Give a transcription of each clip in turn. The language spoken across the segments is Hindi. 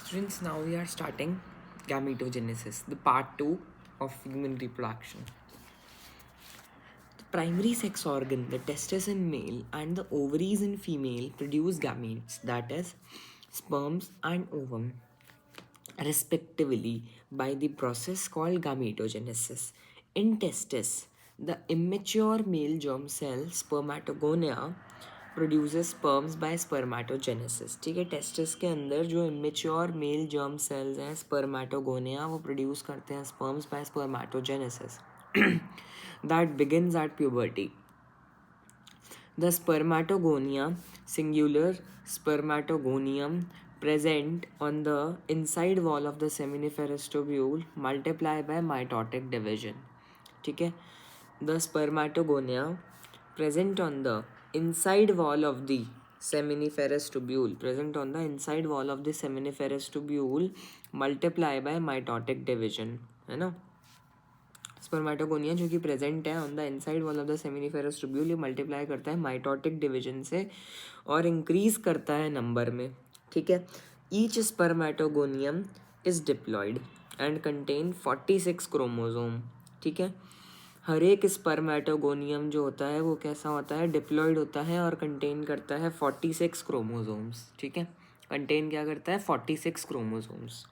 Students, now we are starting gametogenesis, the part 2 of human reproduction. The primary sex organ, the testes in male and the ovaries in female, produce gametes, that is, sperms and ovum, respectively, by the process called gametogenesis. In testes, the immature male germ cell, spermatogonia, produces sperms by spermatogenesis. ठीक है, टेस्टिस के अंदर जो इमेच्योर मेल जर्म सेल्स हैं स्पर्मेटोगोनिया, वो प्रोड्यूस करते हैं sperms by spermatogenesis that begins at puberty. The spermatogonia, singular spermatogonium, present on the inside wall of the seminiferous tubule, multiply by mitotic division. ठीक है, the spermatogonia present on the inside wall of the seminiferous tubule, multiply by mitotic division. है ना, स्पर्मेटोगोनिया जो कि प्रेजेंट है on the inside wall of the seminiferous tubule, ये मल्टीप्लाई करता है माइटोटिक डिवीजन से और इंक्रीज करता है नंबर में. ठीक है, each spermatogonium is diploid and contain 46 chromosome. ठीक है, हर एक स्पर्मेटोगोनियम जो होता है वो कैसा होता है, डिप्लॉयड होता है और कंटेन करता है 46 क्रोमोसोम्स. ठीक है, कंटेन क्या करता है, 46 chromosomes.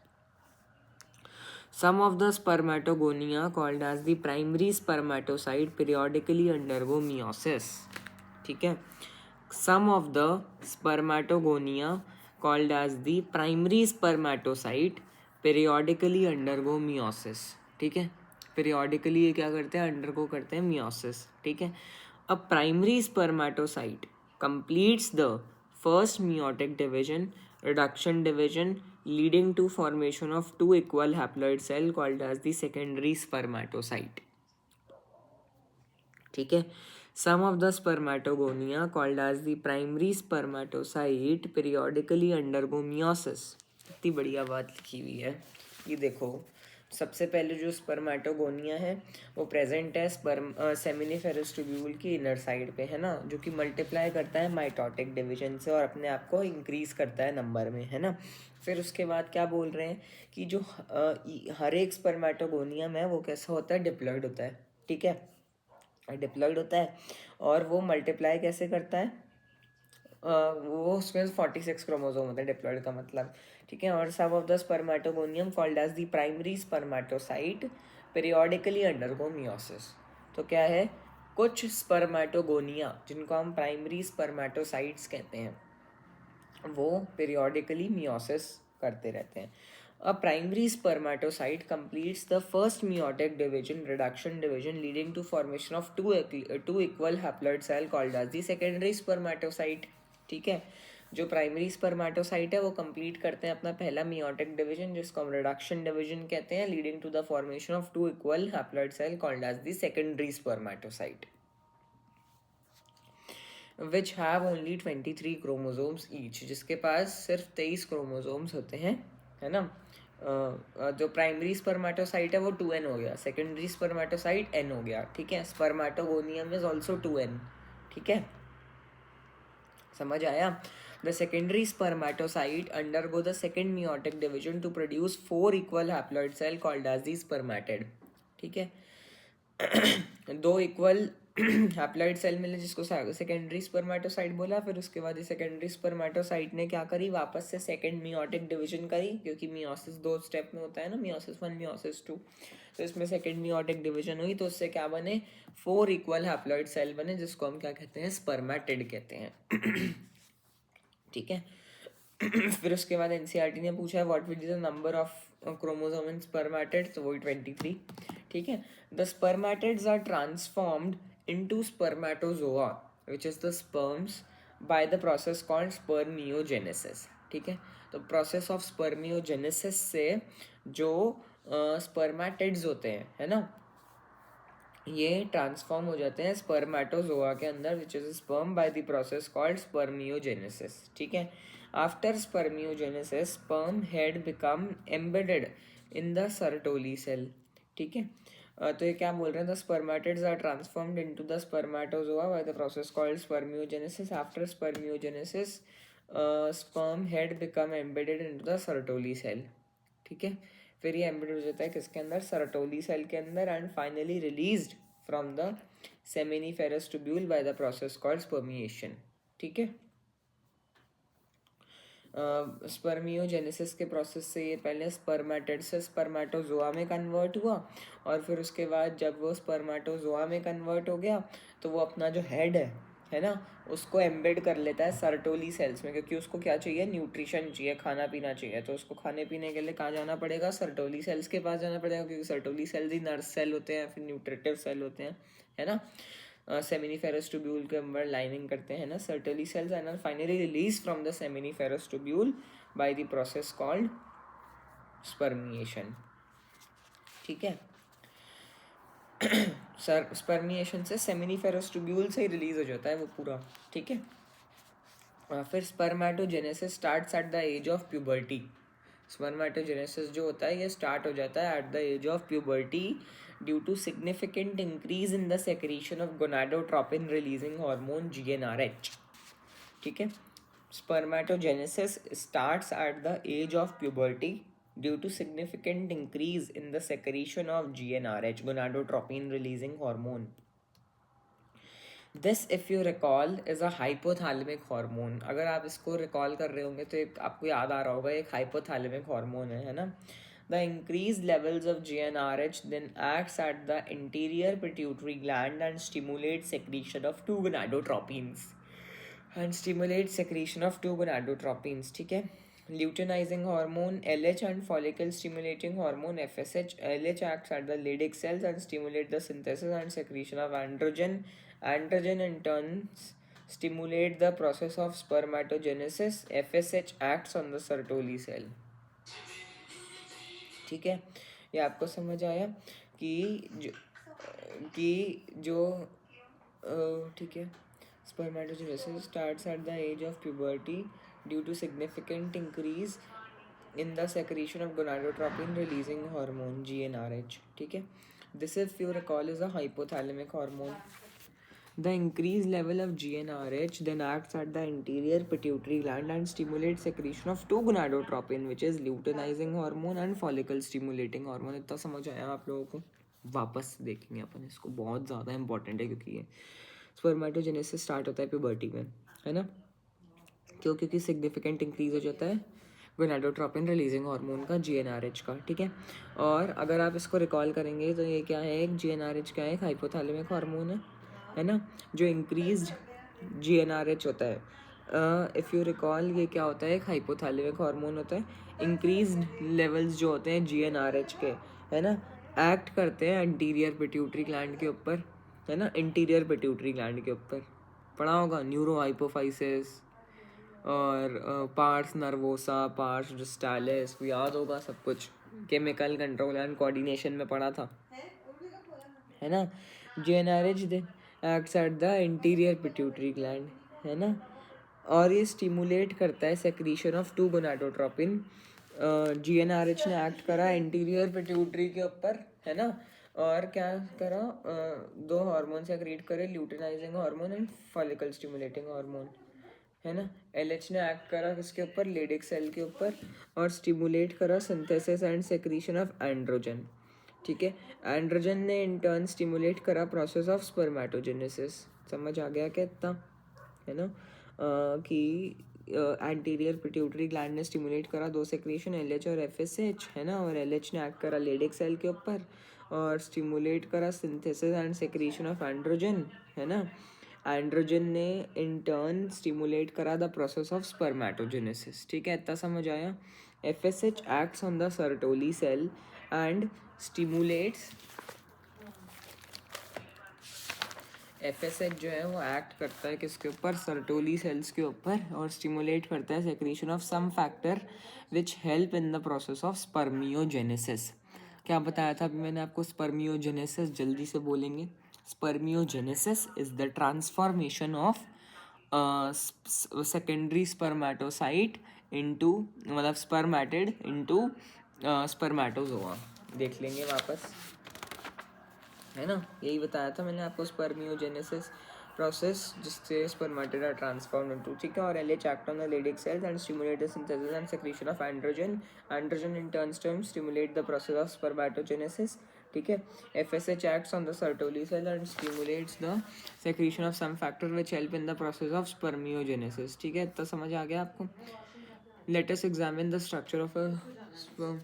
Some of the spermatogonia called as the primary spermatocyte periodically undergo meiosis. ठीक है, some of the spermatogonia called as the primary spermatocyte periodically undergo meiosis. ठीक है, periodically ये क्या करते हैं, undergo करते हैं meiosis. ठीक है, a primary spermatocyte completes the first meiotic division, reduction division, leading to formation of two equal haploid cell called as the secondary spermatocyte. ठीक है, some of the spermatogonia called as the primary spermatocyte periodically undergo meiosis. इतनी बढ़िया बात लिखी हुई है, ये देखो. सबसे पहले जो स्पर्मेटोगोनिया है वो प्रेजेंट है सेमिनिफेरस ट्यूब्यूल की इनर साइड पे, है ना, जो कि मल्टीप्लाई करता है माइटोटिक डिवीजन से और अपने आप को इंक्रीज करता है नंबर में, है ना. फिर उसके बाद क्या बोल रहे हैं कि जो हर एक स्पर्मेटोगोनियम है वो कैसा होता है, डिप्लॉयड होता है. ठीक है, डिप्लॉयड होता है और वो मल्टीप्लाई कैसे करता है, वो उसमें 46 क्रोमोसोम होता है, डिप्लॉयड का मतलब. ठीक है, और सब of the spermatogonium called as the primary spermatocyte periodically undergo meiosis. तो क्या है, कुछ स्पर्मेटोगोनिया जिनको हम प्राइमरी स्पर्मेटोसाइट्स कहते हैं वो पीरियोडिकली मियोसिस करते रहते हैं. A primary spermatocyte completes the first meiotic division, reduction division, leading to formation of two equal haploid cell called as the secondary spermatocyte. ठीक है, जो प्राइमरी स्पर्मेटोसाइट है वो कंप्लीट करते हैं अपना पहला मियोटिक डिवीजन जिसको हम रिडक्शन डिवीजन कहते हैं, leading to the formation of two equal haploid cell called as the secondary spermatocyte, which have only 23 chromosomes each, जिसके पास सिर्फ 23 क्रोमोसोम्स होते हैं, है ना. जो प्राइमरी स्पर्मेटोसाइट है वो 2n हो गया, सेकेंडरी स्पर्मेटोसाइट n हो गया. ठीक है, स्पर्मेटोगोनियम इज ऑल्सो 2n. ठीक है, समझ आया. The secondary spermatocyte undergo the second meiotic division to produce 4 equal haploid cell called as the spermatid. ठीक है, दो इक्वल हैप्लॉइड सेल मिले जिसको सेकेंडरी स्पर्मेटोसाइट बोला. फिर उसके बाद सेकेंडरी स्पर्मेटोसाइट ने क्या करी, वापस से सेकेंड मियोटिक डिवीजन करी, क्योंकि मियोसिस 2 स्टेप में होता है ना, मियोसिस 1 मियोसिस 2. तो इसमें सेकेंड मियोटिक डिवीजन हुई तो उससे क्या बने, 4 इक्वल हैप्लॉइड सेल बने जिसको हम क्या कहते हैं, स्पर्मेटिड कहते हैं. ठीक है, फिर उसके बाद एनसीईआरटी ने पूछा है what will be the number of chromosome in spermatid, तो वही 23. ठीक है, the spermatids are transformed into spermatozoa which is the sperms by the process called spermiogenesis. ठीक है, तो प्रोसेस ऑफ स्पर्मियोजेनेसिस से जो स्पर्मेटिड्स होते हैं, है ना, ये ट्रांसफॉर्म हो जाते हैं स्पर्मेटोजोआ के अंदर which is sperm by the process called spermiogenesis. ठीक है, after spermiogenesis sperm head become embedded in the Sertoli cell. ठीक है, तो ये क्या बोल रहे हैं, the spermatids are transformed into the spermatozoa by the process called spermiogenesis. After spermiogenesis sperm head become embedded into the Sertoli cell, ठीक है। फिर ये एम्बेडेड हो जाता है किसके अंदर, सर्टोली सेल के अंदर, and finally released from the seminiferous tubule by the process called spermiation, ठीक है। स्पर्मियोजेनेसिस के प्रोसेस से ये पहले स्पर्मेटिड से स्पर्मेटोजोआ में कन्वर्ट हुआ, और फिर उसके बाद जब वो स्पर्मेटोजोआ में कन्वर्ट हो गया तो वो अपना जो हेड है ना, उसको एम्बेड कर लेता है सर्टोली सेल्स में, क्योंकि उसको क्या चाहिए, न्यूट्रिशन चाहिए, खाना पीना चाहिए। तो उसको खाने पीने के लिए कहाँ जाना पड़ेगा, सर्टोली सेल्स के पास जाना पड़ेगा, क्योंकि सर्टोली सेल्स ही नर्स सेल होते हैं, फिर न्यूट्रिटिव सेल होते हैं, है ना। सेमिनिफेरस ट्यूब्यूल के अंदर लाइनिंग करते हैं ना Sertoli cells, and are finally release from the seminiferous tubule by the process called spermiation, ठीक है। सर स्पर्मिएशन से सेमिनिफेरस ट्यूब्यूल से ही रिलीज हो जाता है वो पूरा, ठीक है। फिर spermatogenesis starts at the age of puberty. Spermatogenesis जो होता है ये स्टार्ट हो जाता है at the age of puberty due to significant increase in the secretion of gonadotropin releasing hormone GnRH, ठीक है। Spermatogenesis starts at the age of puberty due to significant increase in the secretion of GnRH, gonadotropin releasing hormone. This, if you recall, is a hypothalamic hormone. अगर आप इसको रिकॉल कर रहे होंगे तो एक आपको याद आ रहा होगा, एक हाइपोथैलेमिक हार्मोन है ना। The increased levels of GnRH then acts at the anterior pituitary gland and stimulates secretion of two gonadotropins. ठीक है। Luteinizing hormone LH and follicle stimulating hormone FSH. LH acts at the Leydig cells and stimulate the synthesis and secretion of androgen. Androgen in turn stimulate the process of spermatogenesis. FSH acts on the Sertoli cell. ठीक है, ये आपको समझ आया कि जो ठीक है। Spermatogenesis starts at the age of puberty due to significant increase in the secretion of gonadotropin releasing hormone GnRH, ठीक है। This, if you recall, is a hypothalamic hormone. The increased level of GnRH then acts at the anterior pituitary gland and stimulates secretion of two gonadotropin, which is luteinizing hormone and follicle stimulating hormone. इतना समझ आया आप लोगों को? वापस देखेंगे अपन इसको, बहुत ज़्यादा इंपॉर्टेंट है, क्योंकि ये स्पर्मेटोजेनेसिस स्टार्ट होता है प्यूबर्टी में, है ना। क्योंकि सिग्निफिकेंट इंक्रीज हो जाता है गोनाडोट्रोपिन रिलीजिंग हार्मोन का, GnRH का, ठीक है। और अगर आप इसको रिकॉल करेंगे तो ये क्या है, एक GnRH क्या है, एक हाइपोथैलेमिक हार्मोन है ना, जो इंक्रीज्ड GnRH होता है। इफ़ यू रिकॉल, ये क्या होता है, एक हाइपोथैलेमिक हार्मोन होता है। इंक्रीज्ड लेवल्स जो होते हैं GnRH के, है ना, एक्ट करते हैं एंटीरियर पिट्यूटरी ग्लैंड के ऊपर, है ना, इंटीरियर पिट्यूटरी ग्लैंड के ऊपर पढ़ा होगा, न्यूरो हाइपोफाइसिस और पार्स नर्वोसा, पार्स डिस्टालिस, याद होगा सब कुछ, केमिकल कंट्रोल एंड कोऑर्डिनेशन में पढ़ा था, है ना। GnRH acts at the interior pituitary gland, है ना, और ये स्टिमुलेट करता है secretion of two gonadotropin. GnRH ने एक्ट करा इंटीरियर पिट्यूटरी के ऊपर, है ना, और क्या करा, दो हार्मोन सेक्रेट करे, luteinising hormone and follicle stimulating hormone, है ना। LH ने एक्ट करा किसके ऊपर, लेडिक सेल के ऊपर, और स्टिमुलेट करा synthesis and secretion of androgen, ठीक है। एंड्रोजन ने इन टर्न स्टिमुलेट करा प्रोसेस ऑफ स्पर्मेटोजेनेसिस। समझ आ गया क्या इतना, है ना, कि एंटीरियर पिट्यूटरी ग्लैंड ने स्टिमुलेट करा दो सेक्रेशन, LH और FSH, है ना, और LH ने एक्ट करा लेडिक सेल के ऊपर और स्टिमुलेट करा synthesis and secretion of androgen, है ना। एंड्रोजन ने इन टर्न स्टिमुलेट करा द प्रोसेस ऑफ स्पर्मेटोजेनेसिस, ठीक है, इतना समझ आया। FSH acts on the Sertoli cell and stimulates, FSH जो है वो एक्ट करता है किसके ऊपर, सर्टोली सेल्स के ऊपर, और स्टिमुलेट करता है secretion of some factor which help in the process of spermiogenesis. क्या बताया था अभी मैंने आपको, स्पर्मियोजेनेसिस, जल्दी से बोलेंगे। Spermiogenesis is the transformation of secondary spermatocyte into, मतलब स्पर्मेटिड इनटू स्पर्मेटोजोआ। देख लेंगे वापस, है ना, यही बताया था मैंने आपको, स्पर्मियोजेनेसिस process जिससे spermatida transformed into, ठीक है, और LH act on the Leydig cells and stimulate the synthesis and secretion of androgen. Androgen in turn stimulate the process of spermatogenesis, ठीक है. FSH acts on the Sertoli cell and stimulates the secretion of some factor which help in the process of spermiogenesis, ठीक है. इतना समझ आ गया आपको? Let us examine the structure of a sperm.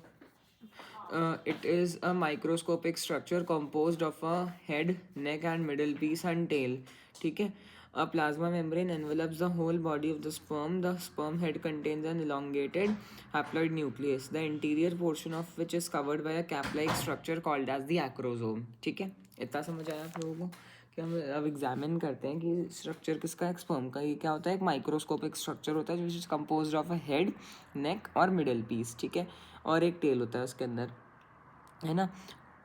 It is a microscopic structure composed of a head, neck and middle piece and tail, ठीक है. A plasma membrane envelops the whole body of the sperm. The sperm head contains an elongated haploid nucleus, the interior portion of which is covered by a cap-like structure called as the acrosome, ठीक है. इतना समझ आया आप लोगों को कि हम अब एग्जामिन करते हैं कि स्ट्रक्चर किसका है, स्पर्म का. ये क्या होता है, एक माइक्रोस्कोपिक स्ट्रक्चर होता है which is composed of a head, neck और मिडल पीस, ठीक है, और एक टेल होता है उसके अंदर, है ना.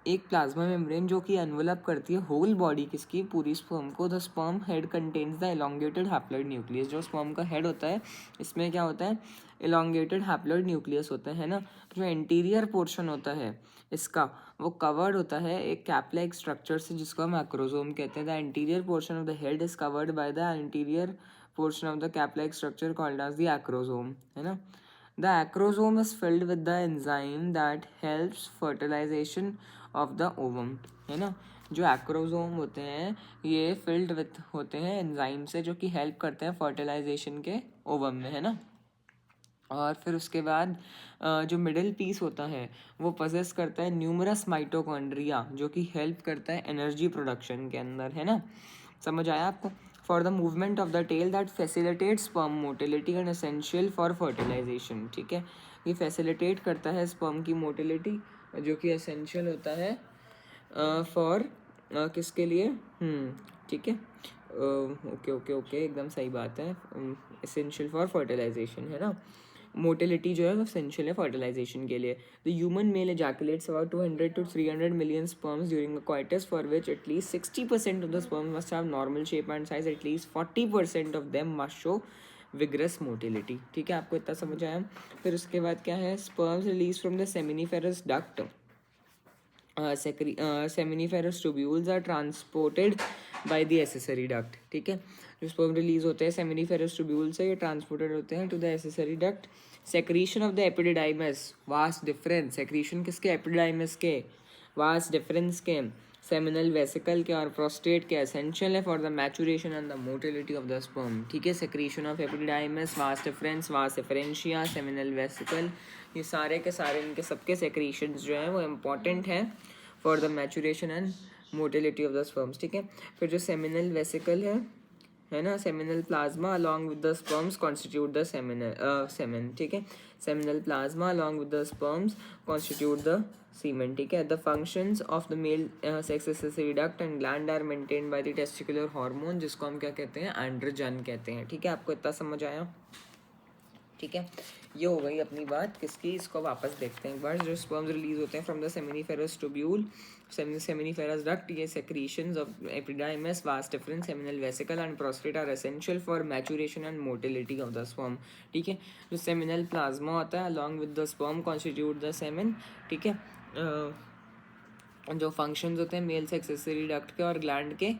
एक प्लाज्मा मेम्ब्रेन जो कि एनवलप करती है होल बॉडी किसकी, पूरी स्पर्म को. The sperm head contains the elongated haploid nucleus. जो स्पर्म का हेड होता है इसमें क्या होता है, एलोंगेटेड हैप्लॉइड न्यूक्लियस होता है ना. जो इंटीरियर पोर्शन होता है इसका वो कवर्ड होता है एक कैप लाइक स्ट्रक्चर से जिसको हम एक्रोजोम कहते हैं. The interior portion of the head is covered by the interior portion of the cap like structure called as the acrosome, है ना. The acrosome is filled with the enzyme that helps fertilization of the ovum, है ना. जो एक्रोजोम होते हैं ये फिल्ड विथ होते हैं एंजाइम से जो कि हेल्प करते हैं फर्टिलाइजेशन के ओवम में, है ना. और फिर उसके बाद जो मिडिल पीस होता है वो पजेस करता है न्यूमरस माइटोकॉन्ड्रिया जो कि हेल्प करता है एनर्जी प्रोडक्शन के अंदर, है ना. समझ आया आपको? For the movement of the tail that facilitate sperm motility and essential for fertilisation, ठीक है. ये फैसिलिटेट करता है स्पर्म की मोटिलिटी जो कि एसेंशियल होता है फॉर किसके लिए, ठीक है. ओके ओके ओके एकदम सही बात है. एसेंशियल फॉर फर्टिलाइजेशन, है ना. मोटिलिटी जो है वो एसेंशियल है फर्टिलाइजेशन के लिए. The human male ejaculates about 200 to 300 million sperms during a coitus, for which at least 60% of the sperms must have normal shape and size. At least 40% of them must show vigorous motility, ठीक है. आपको इतना समझ आया. फिर उसके बाद क्या है, sperms release from the seminiferous duct. Seminiferous tubules are transported by the accessory duct, ठीक है. जो स्पर्म रिलीज होते हैं सेमिनिफेरस ट्यूब्यूल से ये ट्रांसपोर्टेड होते हैं to the accessory duct. Secretion of the epididymis, vas deferens. Secretion किसके, एपिडिडाइमस के. वास्ट डिफरेंस के सेमिनल वेसिकल के और प्रोस्टेट के एसेंशियल है for the maturation and the motility of the sperm, ठीक है. Secretion of epididymis, vas deferens, vas deferentia, seminal vesicle, ये सारे के सारे इनके सबके सेक्रीशंस जो हैं वो इम्पॉर्टेंट हैं for the maturation and motility of the sperms, ठीक है. फिर जो सेमिनल वेसिकल है ना, seminal plasma along with the sperms constitute the semen, ठीक है. Seminal plasma along with the sperms constitute the semen, ठीक है. The functions of the male sex accessory duct and gland are maintained by the testicular hormone जिसको हम क्या कहते हैं, एंड्रोजन कहते हैं, ठीक है. आपको इतना समझ आया, ठीक है. ये हो गई अपनी बात किसकी, इसको वापस देखते हैं एक बार. जो स्पर्म्स रिलीज होते हैं from the seminiferous tubule, seminiferous duct, ये secretions of epididymis, vas deferens, seminal vesicle and prostate are essential for maturation and motility of the sperm, ठीक है. जो सेमिनल प्लाज्मा होता है along with the sperm constitute the semen, ठीक है. जो फंक्शंस होते हैं मेल सेक्स एक्सेसरी डक्ट के और ग्लैंड के,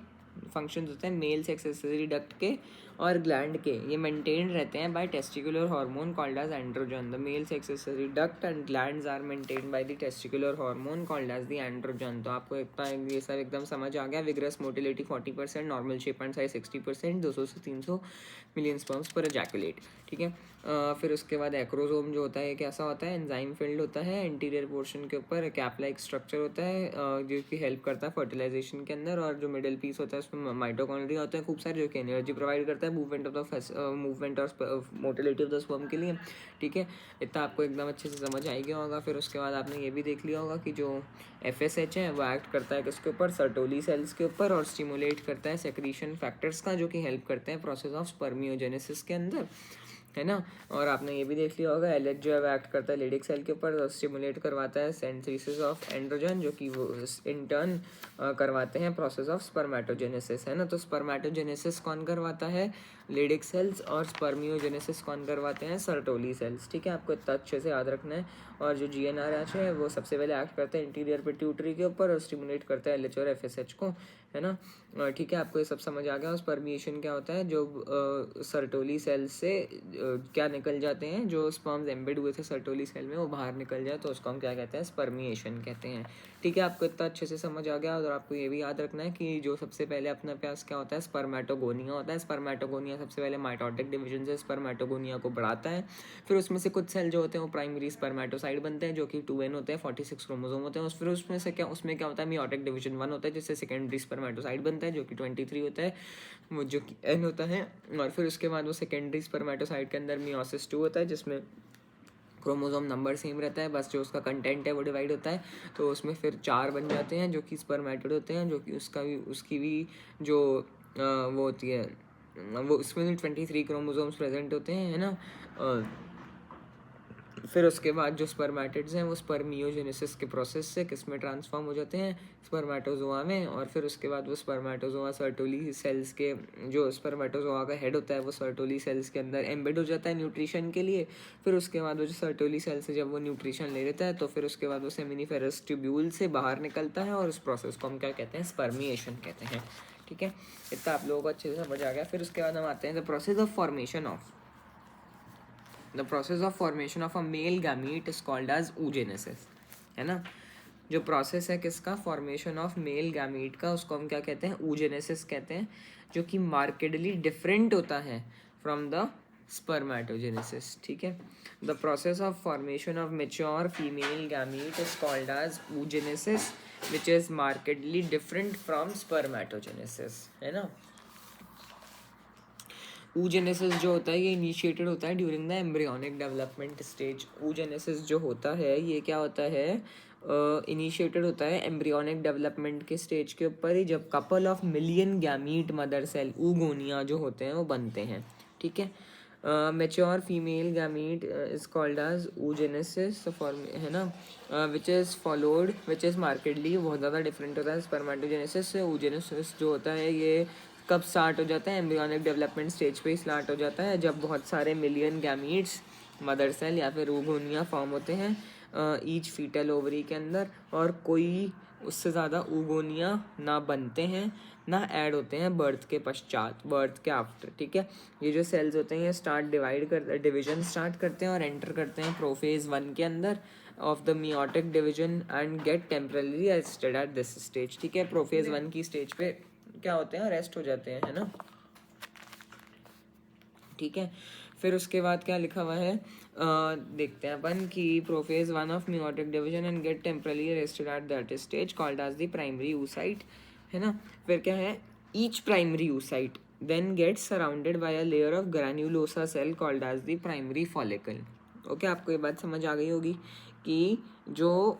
फंक्शंस होते हैं मेल सेक्स एक्सेसरी डक्ट के और ग्लैंड के, ये मेंटेन रहते हैं by testicular hormone called as androgen. The male sex accessory duct and glands are maintain by the testicular hormone called as the androgen. तो आपको इतना ये सब एकदम समझ आ गया. Vigorous motility 40%, normal shape and size 60%, 200 से 300 मिलियन स्पर्म्स पर एजैकुलेट, ठीक है. फिर उसके बाद एक्रोजोम जो होता है कैसा होता है, एंजाइम फिल्ड होता है. इंटीरियर पोर्शन के ऊपर कैप लाइक स्ट्रक्चर होता है जो कि हेल्प करता है फर्टिलाइजेशन के अंदर. और जो मिडिल पीस होता है उसमें माइटोकॉन्ड्रिया होते हैं खूब सारे जो कि एनर्जी प्रोवाइड करता है मूवमेंट और मोटिलिटी ऑफ द स्पर्म के लिए, ठीक है. इतना आपको एकदम अच्छे से समझ आ गया होगा. फिर उसके बाद आपने ये भी देख लिया होगा कि जो FSH है वो एक्ट करता है किसके ऊपर, सर्टोली सेल्स के ऊपर, और स्टिमुलेट करता है सेक्रीशन फैक्टर्स का जो कि हेल्प करते हैं प्रोसेस ऑफ स्पर्मियोजेनेसिस के अंदर, है ना. और आपने ये भी देख लिया होगा LH जो है एक्ट करता है लेडिक सेल के ऊपर, स्टिमुलेट करवाता है सिंथेसिस ऑफ एंड्रोजन जो कि वो इन टर्न करवाते हैं प्रोसेस ऑफ स्पर्मेटोजेनेसिस, है ना. तो स्पर्मेटोजेनेसिस कौन करवाता है, लेडिक सेल्स, और स्पर्मियोजेनेसिस कौन करवाते हैं? Sertoli cells. ठीक है, आपको इतना अच्छे से याद रखना है। और जो GnRH है वो सबसे पहले एक्ट करता है इंटीरियर पिट्यूटरी के ऊपर और स्टिमुलेट करता है LH और FSH को, है ना। ठीक है, आपको ये सब समझ आ गया। और स्पर्मिएशन क्या होता है? जो सर्टोली सेल से क्या निकल जाते हैं, जो स्पर्म्स एम्बेड हुए थे सर्टोली सेल में वो बाहर निकल जाए तो उसको हम क्या कहते हैं? स्पर्मिएशन कहते हैं। ठीक है, आपको इतना अच्छे से समझ आ गया। और आपको ये भी याद रखना है कि जो सबसे पहले अपना पास क्या होता है? स्पर्मेटोगोनिया होता है। स्पर्मेटोगोनिया सबसे पहले माइटोटिक डिवीजन से स्पर्मेटोगोनिया को बढ़ाता है। फिर उसमें से कुछ सेल जो होते हैं वो प्राइमरी स्पर्मेटोसाइट बनते हैं, जो कि 2n होते हैं, 46 क्रोमोसोम होते हैं। फिर उसमें क्या होता है? मियोटिक डिवीजन 1 होता है, जिससे सेकेंडरी स्पर्मेटोसाइट बनता है, जो कि 23 होता है, वो जो कि n होता है। और फिर उसके बाद वो सेकेंडरी स्पर्मेटोसाइट के अंदर मियोसिस 2 होता है, जिसमें क्रोमोसोम नंबर सेम रहता है, बस जो उसका कंटेंट है वो डिवाइड होता है। तो उसमें फिर 4 बन जाते हैं जो कि स्पर्मेटिड होते हैं, जो कि उसकी भी जो वो होती है, वो उसमें भी 23 क्रोमोसोम्स प्रेजेंट होते हैं, है ना। फिर उसके बाद जो स्पर्मेटिड्स हैं वो स्पर्मियोजेनेसिस के प्रोसेस से किस में ट्रांसफॉर्म हो जाते हैं? स्पर्मेटोजोआ में। और फिर उसके बाद वो स्पर्मेटोजोआ सर्टोली सेल्स के, जो स्पर्मेटोजोआ का हेड होता है वो सर्टोली सेल्स के अंदर एम्बेड हो जाता है न्यूट्रिशन के लिए। फिर उसके बाद वो जो सर्टोली सेल से जब वो न्यूट्रिशन ले लेता है तो फिर उसके बाद वो सेमिनिफेरस ट्यूब्यूल से बाहर निकलता है, और उस प्रोसेस को हम क्या कहते हैं? स्पर्मिएशन कहते हैं। ठीक है, इतना आप लोगों को अच्छे से समझ आ गया। फिर उसके बाद हम आते हैं the process of formation of a male gamete is called as oogenesis, है ना। जो प्रोसेस है किसका? फॉर्मेशन ऑफ मेल गैमीट का, उसको हम क्या कहते हैं? oogenesis कहते हैं, जो कि मार्केडली डिफरेंट होता है फ्रॉम द स्पर्मेटोजेनेसिस। ठीक है, the process of formation of mature female gamete is called as oogenesis which is markedly different from spermatogenesis, है ना। oogenesis जो होता है ये इनिशिएटेड होता है during the embryonic development stage. oogenesis जो होता है ये क्या होता है? इनिशिएटेड होता है एम्ब्रियोनिक डेवलपमेंट के स्टेज के ऊपर ही, जब couple of million gamete mother cell oogonia जो होते हैं वो बनते हैं। ठीक है, mature female gamete is called as oogenesis form, है ना, विच इज़ मार्केटली बहुत ज़्यादा डिफरेंट होता है स्पर्मेटोजेनेसिस से। oogenesis जो होता है ये कब स्टार्ट हो जाता है? एम्ब्रियोनिक डेवलपमेंट स्टेज पे ही स्टार्ट हो जाता है, जब बहुत सारे मिलियन गैमीट्स मदर सेल या फिर oogonia फॉर्म होते हैं ईच फीटल ओवरी के अंदर, और कोई उससे ज़्यादा oogonia ना बनते हैं ना ऐड होते हैं बर्थ के पश्चात, बर्थ के आफ्टर। ठीक है, ये जो सेल्स होते हैं ये डिवीजन स्टार्ट करते हैं और एंटर करते हैं प्रोफेज 1 के अंदर of the meiotic division and get temporary arrested at this stage. ठीक है, प्रोफेज 1 की स्टेज पे क्या होते हैं? अरेस्ट हो जाते हैं, है ना। ठीक है, फिर उसके बाद क्या लिखा हुआ है देखते हैं अपन कि prophase 1 of meiotic division and get temporary arrested at that stage called as the primary oocyte, है ना। फिर क्या है? Each primary oocyte then gets surrounded by a layer of granulosa cell called as the primary follicle। Okay, आपको ये बात समझ आ गई होगी कि जो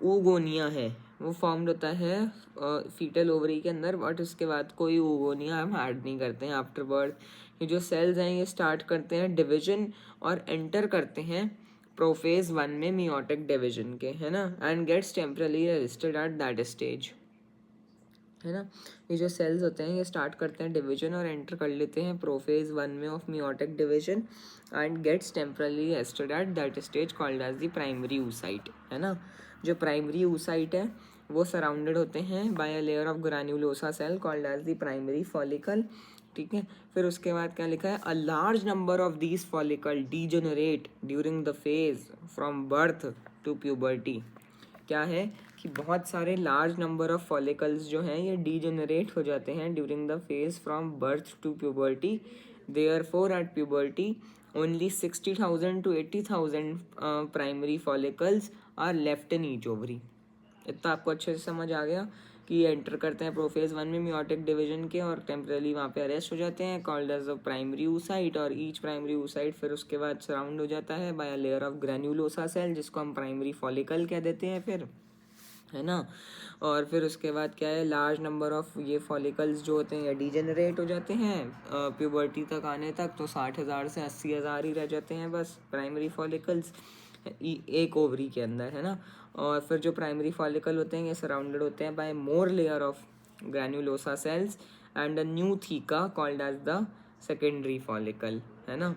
oogonia है वो फॉर्म्ड होता है फीटल ओवरी के अंदर, बट उसके बाद कोई oogonia हम ऐड नहीं करते हैं आफ्टर बर्थ। ये जो सेल्स हैं ये स्टार्ट करते हैं डिवीजन और एंटर करते हैं प्रोफेज 1 में मियोटिक डिवीजन के, है ना, and gets temporary arrested at that stage, है ना। ये जो सेल्स होते हैं ये स्टार्ट करते हैं डिवीजन और एंटर कर लेते हैं प्रोफेज 1 में of meiotic division and gets temporary arrested at that stage called as the primary oocyte, है ना। जो प्राइमरी oocyte है वो सराउंडेड होते हैं by a layer of granulosa cell called as the primary follicle. ठीक है, फिर उसके बाद क्या लिखा है? A large number of these follicle degenerate during the phase from birth to puberty. क्या है कि बहुत सारे लार्ज नंबर ऑफ फॉलिकल्स जो हैं ये डीजेनरेट हो जाते हैं during the phase from birth to puberty. Therefore at puberty only 60,000 to 80,000 primary follicles are left in each ovary. इतना आपको अच्छे से समझ आ गया कि एंटर करते हैं प्रोफेज 1 में मियोटिक डिवीजन के और टेम्पररी वहाँ पे अरेस्ट हो जाते हैं called as a primary oocyte, और ईच प्राइमरी oocyte फिर उसके बाद सराउंड हो जाता है by a layer of granulosa cell जिसको हम प्राइमरी फॉलिकल कह देते हैं फिर, है ना। और फिर उसके बाद क्या है? लार्ज नंबर ऑफ ये फॉलिकल्स जो होते हैं ये डीजेनरेट हो जाते हैं प्यूबर्टी तक आने तक, तो 60,000 से 80,000 ही रह जाते हैं बस प्राइमरी फॉलिकल्स एक ओवरी के अंदर, है ना। और फिर जो प्राइमरी फॉलिकल होते हैं ये सराउंडेड होते हैं by more layer of granulosa cells and a new theca called as the secondary follicle, है ना.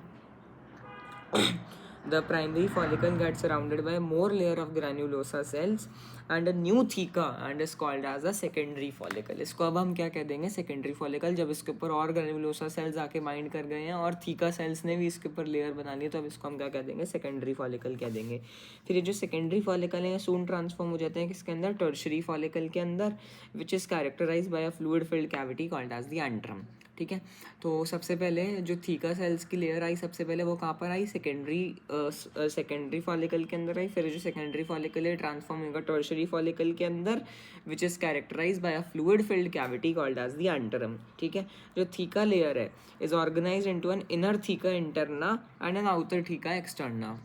The primary follicle gets surrounded by more layer of granulosa cells and a new theca and is called as a secondary follicle. इसको अब हम क्या कह देंगे, सेकेंडरी फॉलिकल. जब इसके ऊपर और ग्रेनुलोसा सेल्स आके बाइंड कर गए हैं और थीका सेल्स ने भी इसके ऊपर लेयर बना ली, तो अब इसको हम क्या कह देंगे, सेकेंडरी फॉलिकल कह देंगे. फिर ये जो सेकेंडरी फॉलिकल है सून ट्रांसफॉर्म हो जाते हैं किसके अंदर, टर्शरी फॉलिकल के अंदर, which is characterise by a fluid filled cavity called as the antrum. ठीक है. तो सबसे पहले जो थीका सेल्स की लेयर आई, सबसे पहले वो कहाँ पर आई, सेकेंडरी फॉलिकल के अंदर आई. फिर जो सेकेंडरी फॉलिकल है ट्रांसफॉर्म होगा टर्शरी फॉलिकल के अंदर, which is characterise by a fluid filled cavity called as the antrum. ठीक है. जो थीका लेयर है is organised into an inner theca interna and an outer theca externa.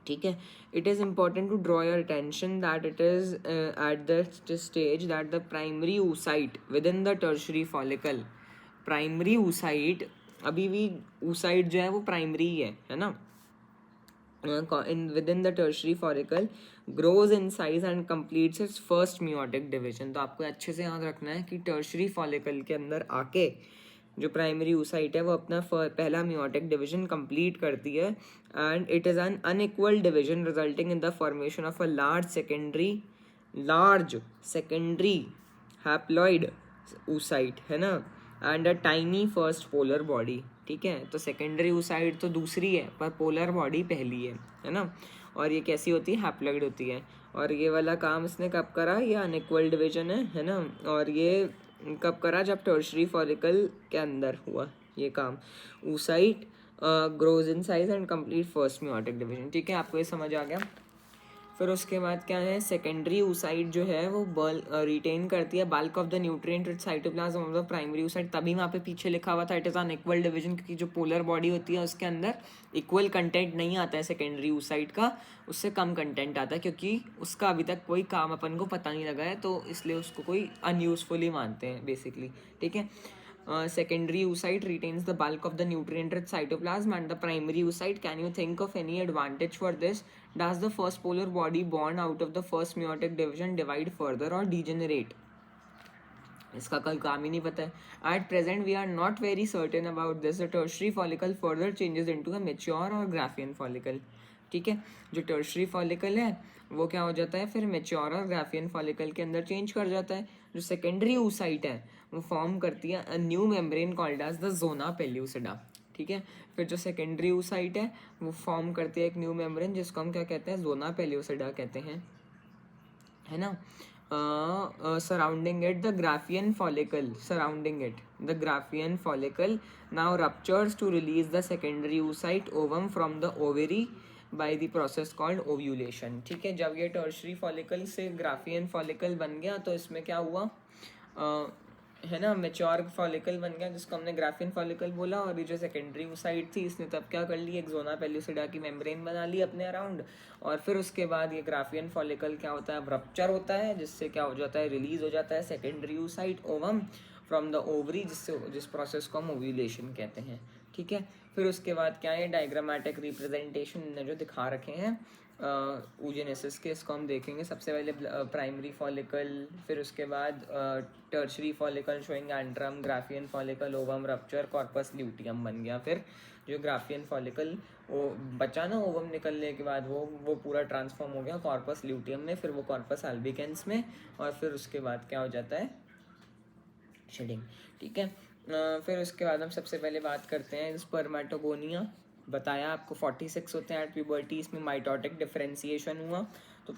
ठीक है. It is important to draw your attention that it is at the stage that the primary oocyte within the tertiary follicle, primary oocyte, अभी भी oocyte जो है वो प्राइमरी है ना, with in the tertiary follicle grows in size and completes it's first meiotic division. तो आपको अच्छे से याद रखना है कि टर्शरी फॉलिकल के अंदर आके जो प्राइमरी oocyte है वो अपना पहला मियोटिक डिवीजन कंप्लीट करती है. And it is an unequal division resulting in the formation of a large secondary haploid oocyte, है ना, and a tiny first polar body. ठीक है. तो सेकेंडरी oocyte तो दूसरी है पर पोलर बॉडी पहली है ना. और ये कैसी होती है, हैप्लॉइड होती है. और ये वाला काम इसने कब करा, ये अनइक्वल डिवीजन है ना. और ये कब करा, जब टर्शरी फॉलिकल के अंदर हुआ ये काम. oocyte grows in size and complete first meiotic division. ठीक है. आपको ये समझ आ गया. फिर उसके बाद क्या है, सेकेंडरी oocyte जो है वो रिटेन करती है bulk of the nutrient with cytoplasm of the primary oocyte. तभी वहाँ पे पीछे लिखा हुआ था इट इज़ अनइक्वल डिवीजन, क्योंकि जो पोलर बॉडी होती है उसके अंदर इक्वल कंटेंट नहीं आता है सेकेंडरी oocyte का, उससे कम कंटेंट आता है, क्योंकि उसका अभी तक कोई काम अपन को पता नहीं लगा है, तो इसलिए उसको कोई अनयूजफुल ही मानते हैं बेसिकली. ठीक है. Secondary oocyte retains the bulk of the nutrient-rich cytoplasm and the primary oocyte. Can you think of any advantage for this? Does the first polar body born out of the first meiotic division divide further or degenerate? इसका कोई काम ही नहीं पता है. At present we are not very certain about this. The tertiary follicle further changes into a mature or Graafian follicle. ठीक है. जो टर्शरी फॉलिकल है वो क्या हो जाता है, फिर मेच्योर और ग्राफियन फॉलिकल के अंदर चेंज कर जाता है. जो सेकेंडरी oocyte है वो फॉर्म करती है a new membrane called as the zona pellucida. ठीक है. फिर जो सेकेंडरी oocyte है वो फॉर्म करती है एक न्यू मेम्ब्रेन जिसको हम क्या कहते हैं, जोना पेल्यूसिडा कहते हैं, है ना. surrounding it the Graafian follicle now ruptures to release the secondary oocyte ovum from the ovary by the process called ovulation. ठीक है. जब ये टर्शरी फॉलिकल से ग्राफियन फॉलिकल बन गया तो इसमें क्या हुआ, है ना, मेच्योर फॉलिकल बन गया जिसको हमने ग्राफियन फॉलिकल बोला. और ये जो सेकेंडरी oocyte थी इसने तब क्या कर ली, एक जोना पेल्यूसिडा की मेम्ब्रेन बना ली अपने अराउंड. और फिर उसके बाद ये ग्राफियन फॉलिकल क्या होता है, रप्चर होता है, जिससे क्या हो जाता है, रिलीज हो जाता है secondary oocyte ovum from the ovary, जिस प्रोसेस को हम ओव्यूलेशन कहते हैं. ठीक है. फिर उसके बाद क्या है, डायग्रामेटिक रिप्रेजेंटेशन जो दिखा रखे हैं oogenesis के, इसको हम देखेंगे. सबसे पहले प्राइमरी फॉलिकल, फिर उसके बाद tertiary follicle showing antrum, Graafian follicle, ovum, rupture, corpus luteum बन गया. फिर जो ग्राफियन फॉलिकल वो बचा ना ओवम निकलने के बाद, वो पूरा ट्रांसफॉर्म हो गया कॉर्पस ल्यूटियम में, फिर वो कॉर्पस अल्बिकेंस में, और फिर उसके बाद क्या हो जाता है, शेडिंग. ठीक है. फिर उसके बाद हम सबसे पहले बात करते हैं स्पर्मेटोगोनिया. बताया आपको 46 होते हैं एट प्यूबर्टी. इसमें माइटोटिक डिफरेंशिएशन हुआ तो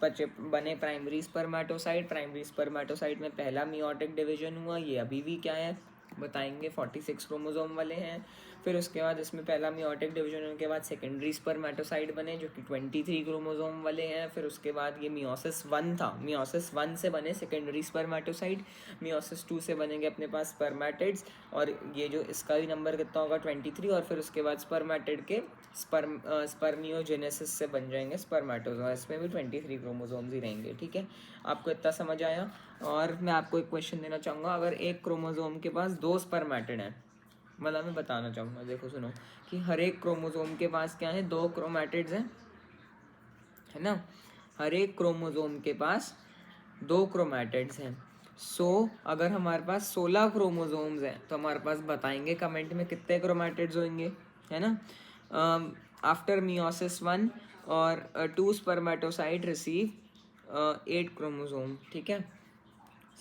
बने प्राइमरी स्पर्मेटोसाइट. प्राइमरी स्पर्मेटोसाइट में पहला मियोटिक डिवीजन हुआ. ये अभी भी क्या है बताएंगे, 46 क्रोमोसोम वाले हैं. फिर उसके बाद इसमें पहला मियोटिक डिवीजन होने के बाद सेकेंडरी स्पर्मेटोसाइट बने जो कि 23 क्रोमोसोम वाले हैं. फिर उसके बाद ये मियोसिस 1 था, मियोसिस 1 से बने सेकेंडरी स्पर्मेटोसाइट. मियोसिस 2 से बनेंगे अपने पास स्पर्मेटिड्स, और ये जो इसका भी नंबर कितना होगा 23. और फिर उसके बाद स्पर्मेटिड के स्पर्मियोजेनेसिस से बन जाएंगे स्पर्मेटोजोआ. इसमें भी 23 क्रोमोसोम्स ही रहेंगे. ठीक है. आपको इतना समझ आया. और मैं आपको एक क्वेश्चन देना चाहूँगा. अगर एक क्रोमोसोम के पास 2 स्पर्मेटिड हैं, मतलब मैं बताना चाहूँगा, देखो सुनो, कि हर एक क्रोमोसोम के पास क्या है, 2 क्रोमैटिड्स हैं, है ना. हर एक क्रोमोसोम के पास 2 क्रोमैटिड्स हैं. सो अगर हमारे पास 16 क्रोमोसोम्स हैं तो हमारे पास बताएंगे कमेंट में कितने क्रोमैटिड्स होंगे, है ना। आफ्टर मियोसिस 1 और 2 स्पर्मेटोसाइट रिसीव 8 क्रोमोसोम, ठीक है,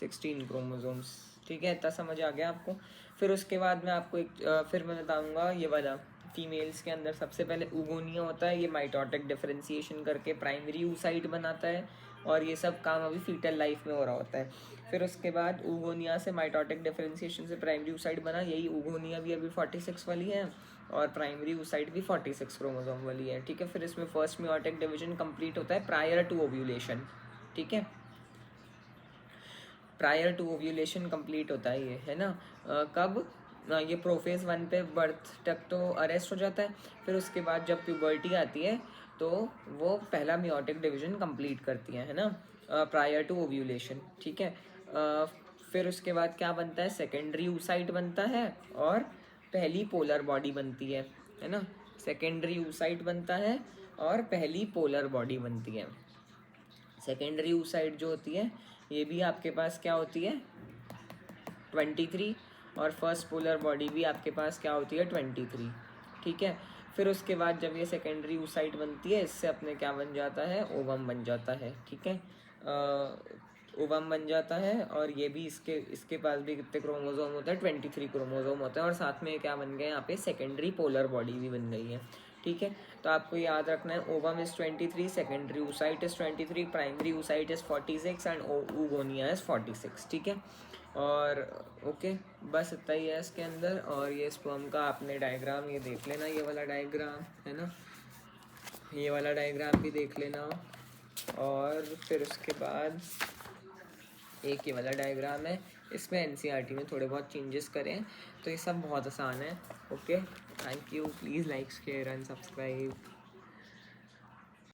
16 क्रोमोसोम्स, ठीक है, इतना समझ आ गया आपको। फिर उसके बाद मैं आपको फिर मैं बताऊंगा ये वाला फीमेल्स के अंदर सबसे पहले उगोनिया होता है, ये माइटोटिक डिफरेंशिएशन करके प्राइमरी oocyte बनाता है, और ये सब काम अभी फीटल लाइफ में हो रहा होता है। फिर उसके बाद उगोनिया से माइटोटिक डिफरेंशिएशन से प्राइमरी oocyte बना, यही उगोनिया भी अभी 46 वाली है और प्राइमरी oocyte भी 46 क्रोमोसोम वाली है, ठीक है। फिर इसमें फर्स्ट मियोटिक डिवीजन कंप्लीट होता है प्रायर टू ओव्यूलेशन, ठीक है, प्रायर टू ओव्यूलेशन कंप्लीट होता है ये, है ना। कब ये प्रोफेज 1 पे बर्थ तक तो अरेस्ट हो जाता है, फिर उसके बाद जब प्यूबर्टी आती है तो वो पहला मियोटिक डिवीजन कंप्लीट करती है ना, प्रायर टू ओव्यूलेशन, ठीक है। फिर उसके बाद क्या बनता है, सेकेंडरी oocyte बनता है और पहली पोलर बॉडी बनती है ना। सेकेंडरी oocyte बनता है और पहली पोलर बॉडी बनती है। सेकेंडरी oocyte जो होती है ये भी आपके पास क्या होती है 23, और फर्स्ट पोलर बॉडी भी आपके पास क्या होती है 23, ठीक है। फिर उसके बाद जब ये सेकेंडरी oocyte बनती है, इससे अपने क्या बन जाता है, ओवम बन जाता है, ठीक है, ओवम बन जाता है। और ये भी इसके पास भी कितने क्रोमोसोम होते हैं, 23 क्रोमोसोम होते हैं, और साथ में क्या बन गए यहाँ पे सेकेंडरी पोलर बॉडी भी बन गई है, ठीक है। तो आपको याद रखना है ovum is 23, secondary oocyte is 23, primary oocyte is 46 and उगोनिया is 46, ठीक है। और ओके, बस इतना ही है इसके अंदर। और ये स्पर्म का आपने डायग्राम ये देख लेना, ये वाला डायग्राम है ना, ये वाला डायग्राम भी देख लेना। और फिर उसके बाद एक ये वाला डायग्राम है, इसमें एनसीईआरटी में थोड़े बहुत चेंजेस करें, तो ये सब बहुत आसान है। Okay, thank you, please like share and subscribe.